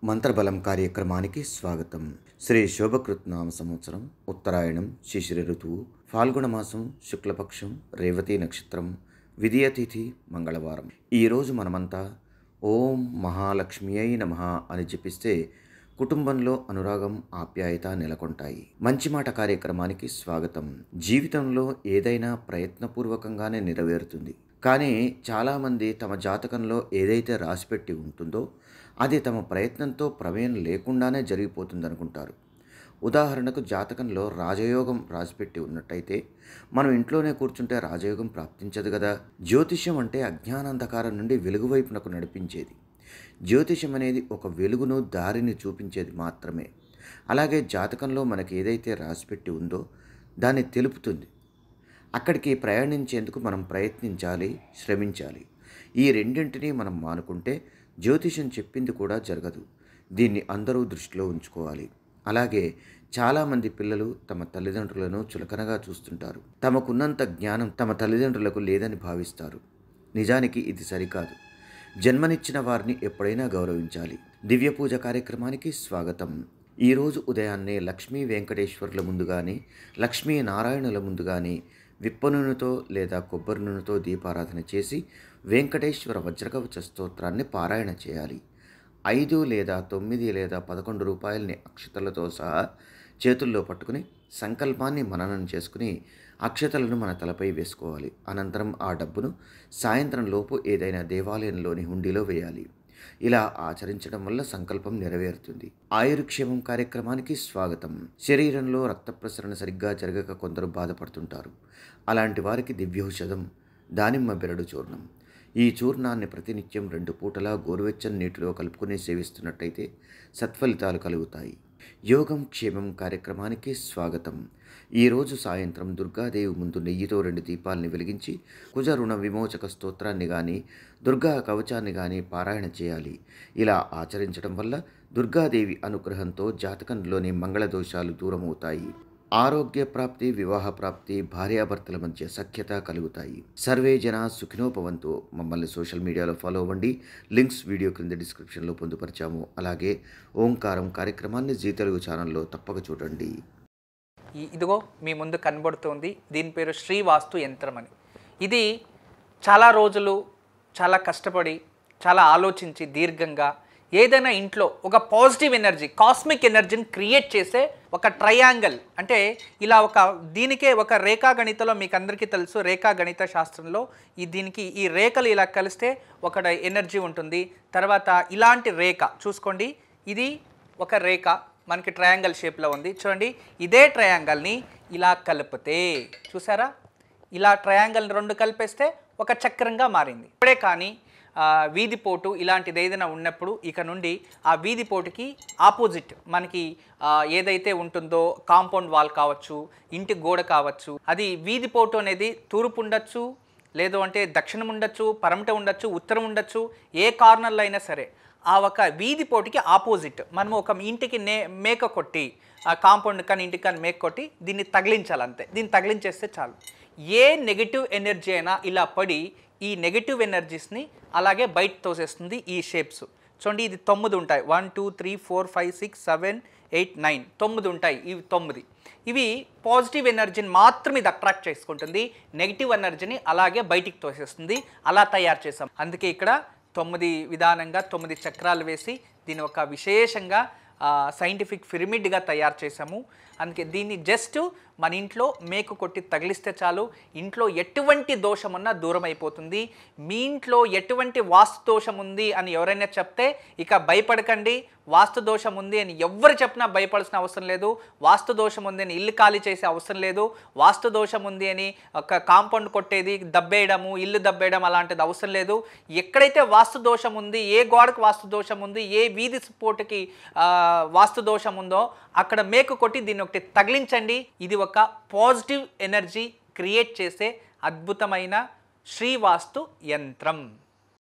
మంత్రబలం కార్యక్రమానికి స్వాగతం. శ్రీ శోభకృత్నామ సంవత్సరం ఉత్తరాయణం శిశిర ఋతువు ఫాల్గుణ మాసం శుక్లపక్షం రేవతి నక్షత్రం విదియ తిథి మంగళవారం. ఈరోజు మనమంతా ఓం మహాలక్ష్మియై నమః అని జపిస్తే కుటుంబంలో అనురాగం ఆప్యాయత నెలకొంటాయి. మంచి మాట కార్యక్రమానికి స్వాగతం. జీవితంలో ఏదైనా ప్రయత్నపూర్వకంగానే నెరవేరుతుంది. కానీ చాలామంది తమ జాతకంలో ఏదైతే రాసిపెట్టి ఉంటుందో అది తమ ప్రయత్నంతో ప్రమేయం లేకుండానే జరిగిపోతుందనుకుంటారు. ఉదాహరణకు జాతకంలో రాజయోగం రాసిపెట్టి ఉన్నట్టయితే మనం ఇంట్లోనే కూర్చుంటే రాజయోగం ప్రాప్తించదు కదా. జ్యోతిష్యం అంటే అజ్ఞానాంధకారం నుండి వెలుగు వైపునకు నడిపించేది. జ్యోతిష్యం అనేది ఒక వెలుగును దారిని చూపించేది మాత్రమే. అలాగే జాతకంలో మనకి ఏదైతే రాసిపెట్టి ఉందో దాన్ని తెలుపుతుంది. అక్కడికి ప్రయాణించేందుకు మనం ప్రయత్నించాలి, శ్రమించాలి. ఈ రెండింటినీ మనం మానుకుంటే జ్యోతిషం చెప్పింది కూడా జరగదు. దీన్ని అందరూ దృష్టిలో ఉంచుకోవాలి. అలాగే చాలామంది పిల్లలు తమ తల్లిదండ్రులను చులకనగా చూస్తుంటారు. తమకున్నంత జ్ఞానం తమ తల్లిదండ్రులకు లేదని భావిస్తారు. నిజానికి ఇది సరికాదు. జన్మనిచ్చిన వారిని ఎప్పుడైనా గౌరవించాలి. దివ్య పూజ కార్యక్రమానికి స్వాగతం. ఈరోజు ఉదయాన్నే లక్ష్మీ వెంకటేశ్వరుల ముందు కానీ లక్ష్మీ నారాయణుల ముందు కానీ విప్ప నూనెతో లేదా కొబ్బరి నూనెతో దీపారాధన చేసి వెంకటేశ్వర వజ్రకవచ స్తోత్రాన్ని పారాయణ చేయాలి. 5 లేదా 9 లేదా 11 రూపాయలని అక్షతలతో సహా చేతుల్లో పట్టుకుని సంకల్పాన్ని మననం చేసుకుని అక్షతలను మన తలపై వేసుకోవాలి. అనంతరం ఆ డబ్బును సాయంత్రం లోపు ఏదైనా దేవాలయంలోని హుండీలో వేయాలి. ఇలా ఆచరించడం వల్ల సంకల్పం నెరవేరుతుంది. ఆయుర్క్షేమం కార్యక్రమానికి స్వాగతం. శరీరంలో రక్త ప్రసరణ సరిగ్గా జరగక కొందరు బాధపడుతుంటారు. అలాంటి వారికి దివ్యౌషధం దానిమ్మ బెరడు చూర్ణం. ఈ చూర్ణాన్ని ప్రతినిత్యం 2 పూటలా గోరువెచ్చని నీటిలో కలుపుకుని సేవిస్తున్నట్టయితే సత్ఫలితాలు కలుగుతాయి. యోగం క్షేమం కార్యక్రమానికి స్వాగతం. ఈరోజు సాయంత్రం దుర్గాదేవి ముందు నెయ్యితో 2 దీపాలని వెలిగించి కుజ రుణ విమోచక స్తోత్రాన్ని కానీ దుర్గా కవచాన్ని కానీ పారాయణ చేయాలి. ఇలా ఆచరించడం వల్ల దుర్గాదేవి అనుగ్రహంతో జాతకంలోని మంగళ దోషాలు దూరమవుతాయి. ఆరోగ్య ప్రాప్తి, వివాహ ప్రాప్తి, భార్యాభర్తల మధ్య సఖ్యత కలుగుతాయి. సర్వే జనా సుఖినోపవంతు. మమ్మల్ని సోషల్ మీడియాలో ఫాలో అవ్వండి. లింక్స్ వీడియో క్రింద డిస్క్రిప్షన్లో పొందుపరిచాము. అలాగే ఓంకారం కార్యక్రమాన్ని జీ తెలుగు ఛానల్లో తప్పక చూడండి. ఇదిగో మీ ముందు కనబడుతుంది. దీని పేరు శ్రీవాస్తు యంత్రం అని. ఇది చాలా రోజులు చాలా కష్టపడి చాలా ఆలోచించి దీర్ఘంగా ఏదైనా ఇంట్లో ఒక పాజిటివ్ ఎనర్జీ, కాస్మిక్ ఎనర్జీని క్రియేట్ చేసే ఒక ట్రయాంగిల్, అంటే ఇలా దీనికే ఒక రేఖాగణితలో మీకు అందరికీ తెలుసు, రేఖాగణిత శాస్త్రంలో దీనికి ఈ రేఖలు ఇలా కలిస్తే ఒక ఎనర్జీ ఉంటుంది. తర్వాత ఇలాంటి రేఖ చూసుకోండి, ఇది ఒక రేఖ మనకి ట్రయాంగిల్ షేప్లో ఉంది. చూడండి, ఇదే ట్రయాంగిల్ని ఇలా కలిపితే చూసారా, ఇలా ట్రయాంగిల్ 2 కలిపేస్తే ఒక చక్రంగా మారింది. ఇప్పుడే కానీ వీధిపోటు ఇలాంటిది ఏదైనా ఉన్నప్పుడు ఇక నుండి ఆ వీధిపోటుకి ఆపోజిట్ మనకి ఏదైతే ఉంటుందో కాంపౌండ్ వాల్ కావచ్చు, ఇంటి గోడ కావచ్చు, అది వీధిపోటు అనేది తూర్పు ఉండొచ్చు, లేదు అంటే దక్షిణం ఉండొచ్చు, పరమట ఉండొచ్చు, ఉత్తరం ఉండొచ్చు, ఏ కార్నర్లో అయినా సరే ఆ ఒక వీధిపోటుకి ఆపోజిట్ మనము ఒక ఇంటికి మేక కొట్టి, కాంపౌండ్ కానీ ఇంటికి కానీ మేక కొట్టి దీన్ని తగిలించాలి. అంతే, దీన్ని తగిలించేస్తే చాలు. ఏ నెగిటివ్ ఎనర్జీ అయినా ఇలా పడి ఈ నెగిటివ్ ఎనర్జీస్ని అలాగే బయట తోసేస్తుంది. ఈ షేప్స్ చూడండి, ఇది 9 ఉంటాయి. 1 2 3 4 5 6 7 8 9 9 ఉంటాయి. ఇవి 9. ఇవి పాజిటివ్ ఎనర్జీని మాత్రం ఇది అట్రాక్ట్ చేసుకుంటుంది, నెగిటివ్ ఎనర్జీని అలాగే బయటికి తోసేస్తుంది. అలా తయారు చేసాం. అందుకే ఇక్కడ 9 విధానంగా 9 చక్రాలు వేసి దీని ఒక విశేషంగా సైంటిఫిక్ పిరమిడ్గా తయారు చేసాము. అందుకే దీన్ని జస్ట్ మన ఇంట్లో మేకు కొట్టి తగిలిస్తే చాలు, ఇంట్లో ఎటువంటి దోషం ఉన్నా దూరం అయిపోతుంది. మీ ఇంట్లో ఎటువంటి వాస్తు దోషం ఉంది అని ఎవరైనా చెప్తే ఇక భయపడకండి. వాస్తు దోషం ఉంది అని ఎవరు చెప్పినా భయపడాల్సిన అవసరం లేదు. వాస్తు దోషం ఉంది అని ఇల్లు ఖాళీ చేసే అవసరం లేదు. వాస్తు దోషం ఉంది అని ఒక కాంపౌండ్ కొట్టేది, దబ్బేయడము, ఇల్లు దబ్బేయడం అలాంటిది అవసరం లేదు. ఎక్కడైతే వాస్తు దోషం ఉంది, ఏ గోడకు వాస్తు దోషం ఉంది, ఏ వీధి పోటుకి వాస్తు దోషం ఉందో అక్కడ మేకు కొట్టి దీన్ని ఒకటి తగిలించండి. ఇది ఒక పాజిటివ్ ఎనర్జీ క్రియేట్ చేసే అద్భుతమైన శ్రీవాస్తు యంత్రం.